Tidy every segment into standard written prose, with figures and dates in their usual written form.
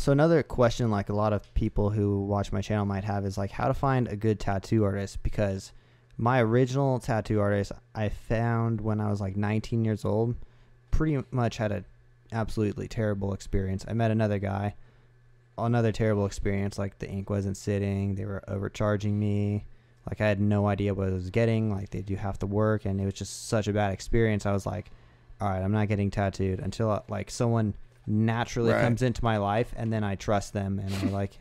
So another question like a lot of people who watch my channel might have is like how to find a good tattoo artist, because my original tattoo artist I found when I was like 19 years old pretty much had a absolutely terrible experience. I met another guy, another terrible experience, like the ink wasn't sitting, they were overcharging me, like I had no idea what I was getting, like they do half the work, and it was just such a bad experience. I was like, all right, I'm not getting tattooed until like someone naturally comes into my life and then I trust them, and I like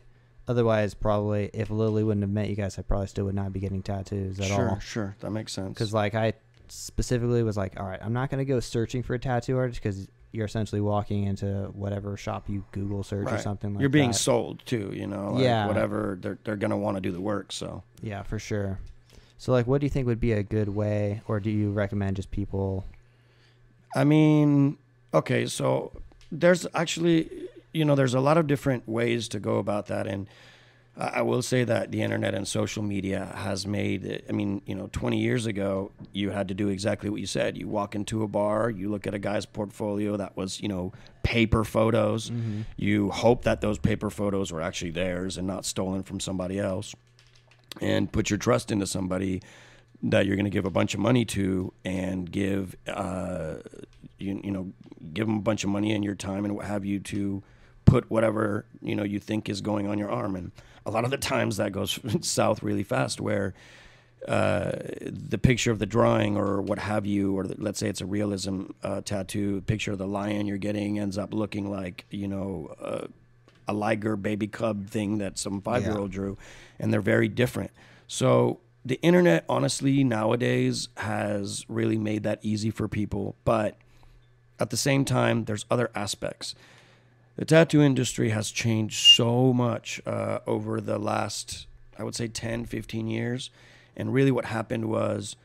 otherwise probably if Lily wouldn't have met you guys I probably still would not be getting tattoos at all. Sure, that makes sense. Because like I specifically was like, all right, I'm not going to go searching for a tattoo artist because you're essentially walking into whatever shop you Google search or something like that. You're being sold too, you know, like whatever, they're going to want to do the work. So yeah, for sure. So like what do you think would be a good way, or do you recommend just people? I mean, okay, so there's actually, you know, there's a lot of different ways to go about that. And I will say that the internet and social media has made it, I mean, you know, 20 years ago, you had to do exactly what you said. You walk into a bar, you look at a guy's portfolio that was, you know, paper photos. Mm-hmm. You hope that those paper photos were actually theirs and not stolen from somebody else, and put your trust into somebody that you're going to give a bunch of money to and give, you know, give them a bunch of money and your time and what have you to put whatever, you know, you think is going on your arm. And a lot of the times that goes south really fast, where the picture of the drawing or what have you, or let's say it's a realism tattoo, picture of the lion you're getting ends up looking like, you know, a liger baby cub thing that some 5-year-old drew, and they're very different. So the internet, honestly, nowadays has really made that easy for people. But at the same time, there's other aspects. The tattoo industry has changed so much over the last, I would say, 10, 15 years. And really what happened was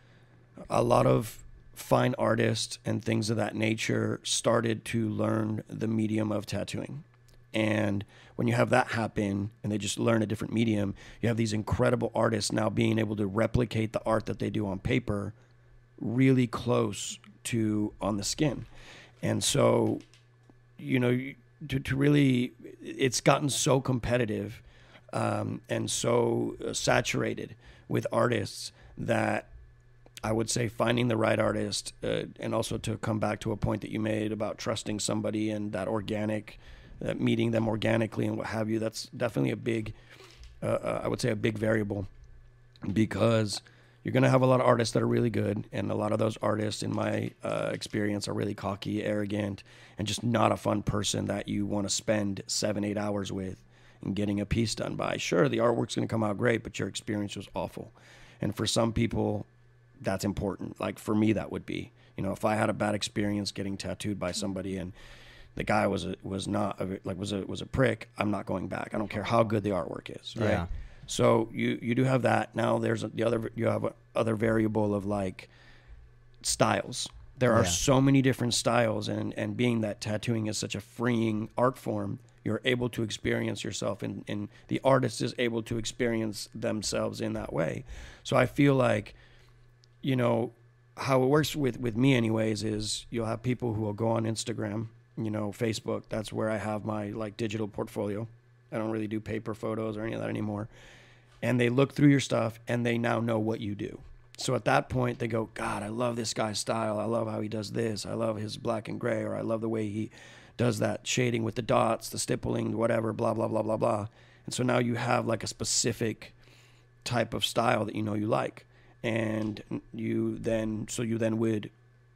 a lot of fine artists and things of that nature started to learn the medium of tattooing. And when you have that happen and they just learn a different medium, you have these incredible artists now being able to replicate the art that they do on paper really close to on the skin. And so, you know, to really, it's gotten so competitive and so saturated with artists that I would say finding the right artist, and also to come back to a point that you made about trusting somebody and that organic, meeting them organically and what have you, that's definitely a big, I would say a big variable, because you're going to have a lot of artists that are really good, and a lot of those artists, in my experience, are really cocky, arrogant, and just not a fun person that you want to spend 7-8 hours with and getting a piece done by. Sure, the artwork's going to come out great, but your experience was awful. And for some people, that's important. Like for me, that would be, you know, if I had a bad experience getting tattooed by somebody and the guy was a prick, I'm not going back. I don't care how good the artwork is, right? Yeah. So you do have that. Now you have other variable of like styles. There are so many different styles, and being that tattooing is such a freeing art form, you're able to experience yourself, and the artist is able to experience themselves in that way. So I feel like, you know, how it works with me anyways is you'll have people who will go on Instagram, you know, Facebook. That's where I have my like digital portfolio. I don't really do paper photos or any of that anymore. And they look through your stuff and they now know what you do. So at that point they go, God, I love this guy's style. I love how he does this. I love his black and gray, or I love the way he does that shading with the dots, the stippling, whatever, blah, blah, blah, blah, blah. And so now you have like a specific type of style that you know you like. And you then would,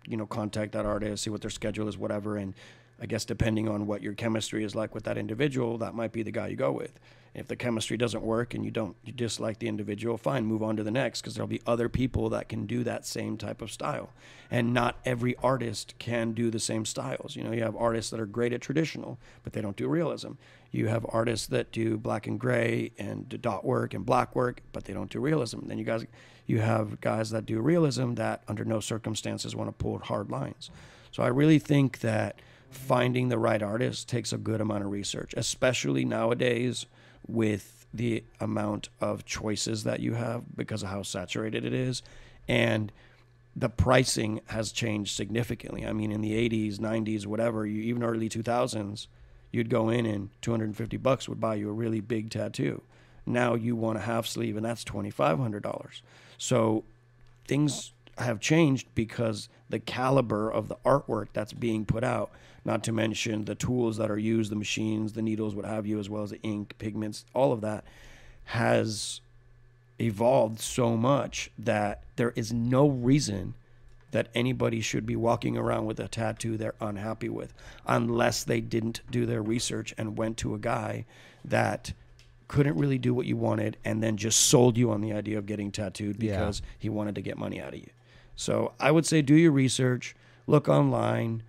you know, contact that artist, see what their schedule is, whatever. And I guess depending on what your chemistry is like with that individual, that might be the guy you go with. If the chemistry doesn't work and you dislike the individual, fine, move on to the next, because there'll be other people that can do that same type of style. And not every artist can do the same styles. You know, you have artists that are great at traditional, but they don't do realism. You have artists that do black and gray and dot work and black work, but they don't do realism. Then you have guys that do realism that under no circumstances want to pull hard lines. So I really think that finding the right artist takes a good amount of research, especially nowadays with the amount of choices that you have because of how saturated it is. And the pricing has changed significantly. I mean, in the 80s, 90s, whatever, even early 2000s, you'd go in and $250 would buy you a really big tattoo. Now you want a half sleeve, and that's $2,500. So things have changed because the caliber of the artwork that's being put out, not to mention the tools that are used, the machines, the needles, what have you, as well as the ink, pigments, all of that has evolved so much that there is no reason that anybody should be walking around with a tattoo they're unhappy with, unless they didn't do their research and went to a guy that couldn't really do what you wanted and then just sold you on the idea of getting tattooed because he wanted to get money out of you. So I would say do your research, look online,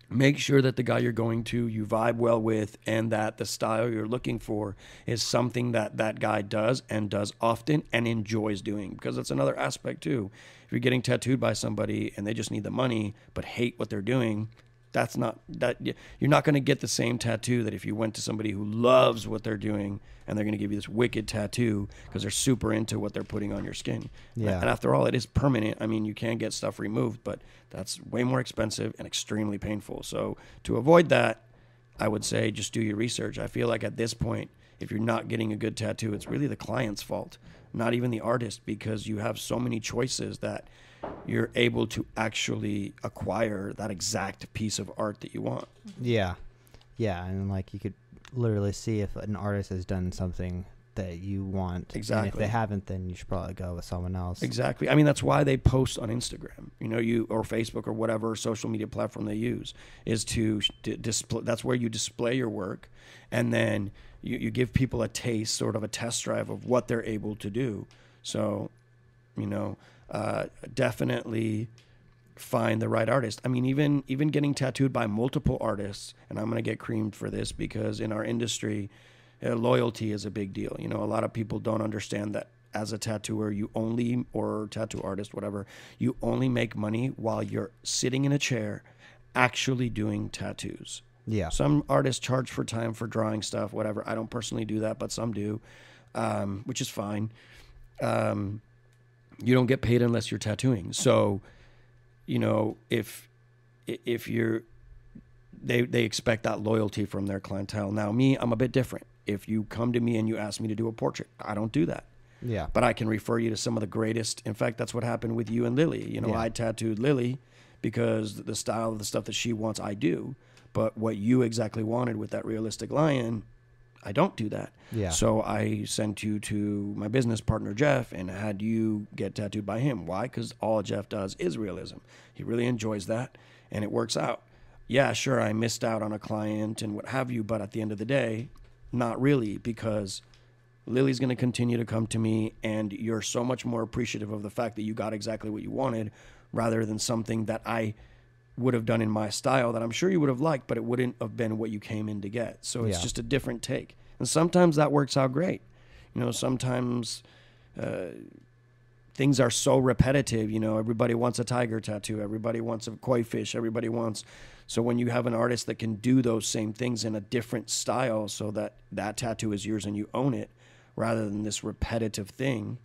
make sure that the guy you're going to you vibe well with, and that the style you're looking for is something that that guy does and does often and enjoys doing, because that's another aspect too. If you're getting tattooed by somebody and they just need the money but hate what they're doing, that's not that you're not going to get the same tattoo that if you went to somebody who loves what they're doing and they're going to give you this wicked tattoo because they're super into what they're putting on your skin. Yeah. And after all, it is permanent. I mean, you can get stuff removed, but that's way more expensive and extremely painful. So to avoid that, I would say just do your research. I feel like at this point, if you're not getting a good tattoo, it's really the client's fault, not even the artist, because you have so many choices that you're able to actually acquire that exact piece of art that you want. Yeah. Yeah. And like you could literally see if an artist has done something that you want. Exactly. And if they haven't, then you should probably go with someone else. Exactly. I mean, that's why they post on Instagram, or Facebook or whatever social media platform they use, is to display. That's where you display your work. And then you give people a taste, sort of a test drive of what they're able to do. So, definitely find the right artist. I mean, even getting tattooed by multiple artists, and I'm going to get creamed for this because in our industry, loyalty is a big deal. A lot of people don't understand that as a tattooer, or tattoo artist, whatever, you only make money while you're sitting in a chair actually doing tattoos. Yeah. Some artists charge for time for drawing stuff, whatever. I don't personally do that, but some do, which is fine. You don't get paid unless you're tattooing. So, if they expect that loyalty from their clientele. Now, me, I'm a bit different. If you come to me and you ask me to do a portrait, I don't do that. Yeah. But I can refer you to some of the greatest. In fact, that's what happened with you and Lily. I tattooed Lily because the style of the stuff that she wants, I do. But what you exactly wanted with that realistic lion, I don't do that. Yeah. So I sent you to my business partner, Jeff, and had you get tattooed by him. Why? Because all Jeff does is realism. He really enjoys that, and it works out. Yeah, sure, I missed out on a client and what have you, but at the end of the day, not really, because Lily's going to continue to come to me, and you're so much more appreciative of the fact that you got exactly what you wanted rather than something that I would have done in my style that I'm sure you would have liked, but it wouldn't have been what you came in to get. So it's just a different take. And sometimes that works out great. Sometimes things are so repetitive. Everybody wants a tiger tattoo. Everybody wants a koi fish. Everybody wants. So when you have an artist that can do those same things in a different style so that that tattoo is yours and you own it rather than this repetitive thing,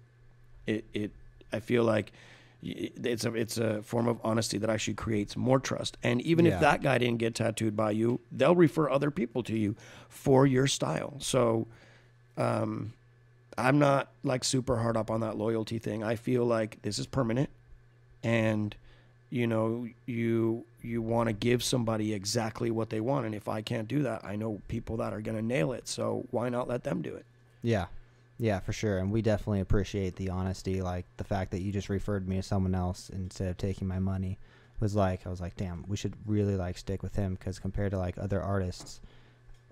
I feel like it's a form of honesty that actually creates more trust. And even if that guy didn't get tattooed by you, they'll refer other people to you for your style. So I'm not like super hard up on that loyalty thing. I feel like this is permanent, and you want to give somebody exactly what they want. And if I can't do that, I know people that are going to nail it. So why not let them do it? Yeah. Yeah, for sure. And we definitely appreciate the honesty. Like the fact that you just referred me to someone else instead of taking my money I was like, damn, we should really stick with him, because compared to other artists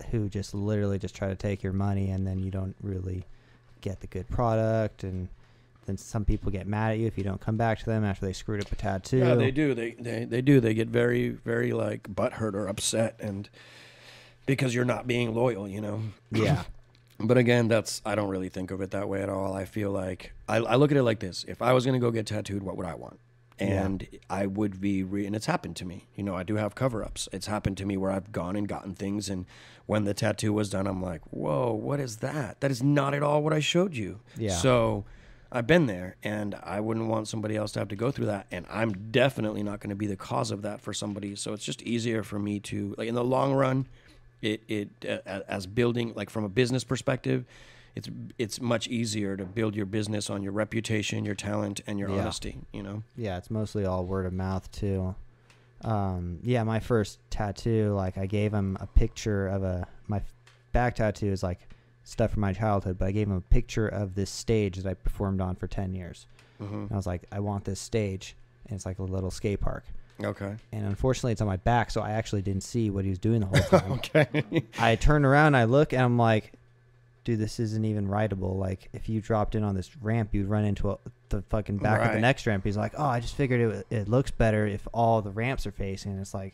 who just literally just try to take your money and then you don't really get the good product, and then some people get mad at you if you don't come back to them after they screwed up a tattoo. Yeah, they do. They do. They get very, very butthurt or upset, and because you're not being loyal, Yeah. But again, I don't really think of it that way at all. I feel like I look at it like this. If I was going to go get tattooed, what would I want? And I would be, and it's happened to me. I do have cover-ups. It's happened to me where I've gone and gotten things, and when the tattoo was done, I'm like, whoa, what is that? That is not at all what I showed you. Yeah. So I've been there, and I wouldn't want somebody else to have to go through that, and I'm definitely not going to be the cause of that for somebody. So it's just easier for me to, like, in the long run, as building, like, from a business perspective, it's much easier to build your business on your reputation, your talent, and your honesty, you know? Yeah, it's mostly all word of mouth, too. My first tattoo, like, I gave him a picture of my back tattoo is, like, stuff from my childhood, but I gave him a picture of this stage that I performed on for 10 years. And I was like, I want this stage, and it's like a little skate park. Okay. And unfortunately, it's on my back, so I actually didn't see what he was doing the whole time. Okay. I turn around, I look, and I'm like, dude, this isn't even rideable. Like, if you dropped in on this ramp, you'd run into the fucking back of the next ramp. He's like, oh, I just figured it looks better if all the ramps are facing. And it's like,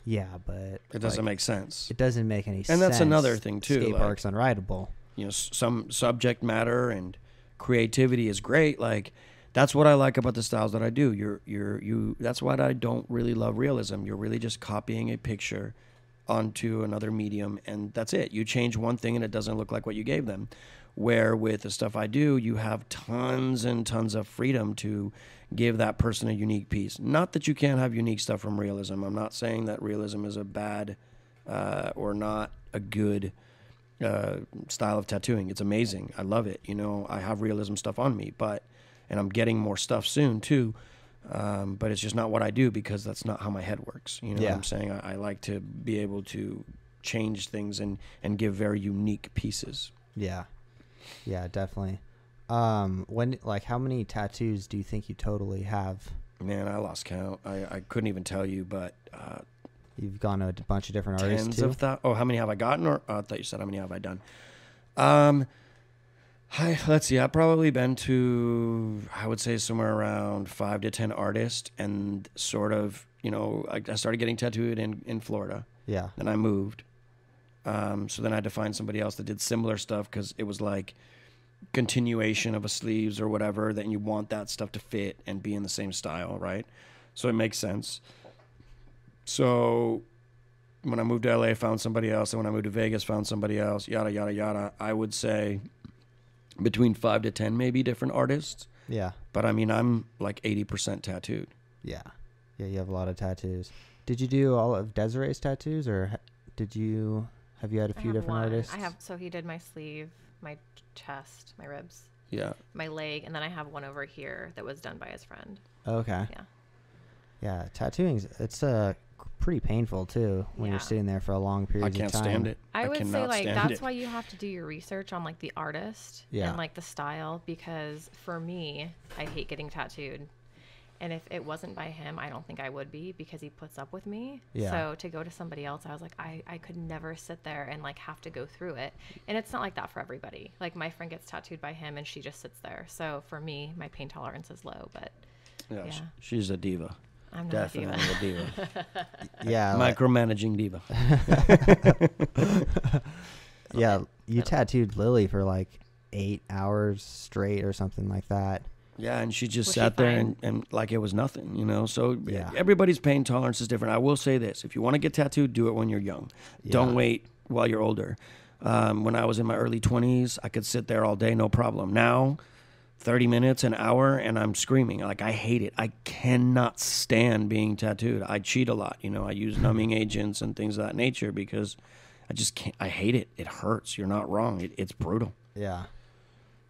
yeah, but it doesn't make sense. It doesn't make any sense. And that's another thing, too. Skate park's unrideable. You know, some subject matter and creativity is great. Like, that's what I like about the styles that I do. That's why I don't really love realism. You're really just copying a picture onto another medium, and that's it. You change one thing and it doesn't look like what you gave them. Where with the stuff I do, you have tons and tons of freedom to give that person a unique piece. Not that you can't have unique stuff from realism. I'm not saying that realism is a bad or not a good style of tattooing. It's amazing. I love it. You know, I have realism stuff on me, and I'm getting more stuff soon too. But it's just not what I do because that's not how my head works. You know what I'm saying? I like to be able to change things and give very unique pieces. Yeah. Yeah, definitely. How many tattoos do you think you totally have? Man, I lost count. I couldn't even tell you, but you've gone to a bunch of different artists tens too? of that. Oh, how many have I gotten? Or I thought you said how many have I done? Let's see. I've probably been to, I would say, somewhere around 5 to 10 artists, and sort of, you know, I started getting tattooed in Florida. Yeah. Then I moved. So then I had to find somebody else that did similar stuff because it was like continuation of a sleeves or whatever, that you want that stuff to fit and be in the same style, right? So it makes sense. So when I moved to LA, found somebody else, and when I moved to Vegas, found somebody else, yada, yada, yada. I would say between 5 to 10 maybe different artists. Yeah. But I mean, I'm like 80% tattooed. Yeah. Yeah, you have a lot of tattoos. Did you do all of Desiree's tattoos, or have you had a few different artists? I have, so he did my sleeve, my chest, my ribs. Yeah. My leg, and then I have one over here that was done by his friend. Okay. Yeah. Yeah, tattooing, it's pretty painful too when you're sitting there for a long period of time. I can't stand it. I would say, like, that's why you have to do your research on, like, the artist and, like, the style, because for me, I hate getting tattooed. And if it wasn't by him, I don't think I would be, because he puts up with me. Yeah. So to go to somebody else, I was like, I could never sit there and, like, have to go through it. And it's not like that for everybody. Like, my friend gets tattooed by him and she just sits there. So for me, my pain tolerance is low, but yeah. She's a diva. I'm not definitely a diva. Yeah. Micromanaging diva. Yeah. You tattooed Lily for like 8 hours straight or something like that. Yeah, and she just sat there and like it was nothing, you know? So everybody's pain tolerance is different. I will say this. If you want to get tattooed, do it when you're young. Yeah. Don't wait while you're older. When I was in my early 20s, I could sit there all day, no problem. Now, 30 minutes, an hour, and I'm screaming. Like, I hate it. I cannot stand being tattooed. I cheat a lot. You know, I use numbing agents and things of that nature because I just can't. I hate it. It hurts. You're not wrong. It's brutal. Yeah.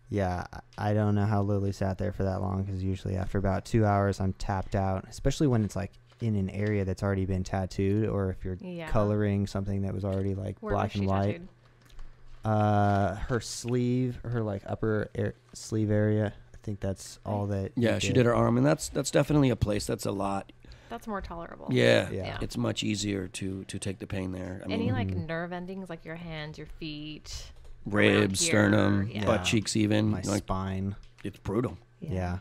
Yeah, I don't know how Lily sat there for that long, because usually after about 2 hours, I'm tapped out, especially when it's like in an area that's already been tattooed, or if you're coloring something that was already like black and white. Her sleeve, her like upper sleeve area, I think that's all that. Yeah, she did her arm, and that's definitely a place that's a lot. That's more tolerable. Yeah. It's much easier to take the pain there. I mean, like nerve endings, like your hands, your feet, ribs, sternum, butt cheeks, even my spine. It's brutal. Yeah.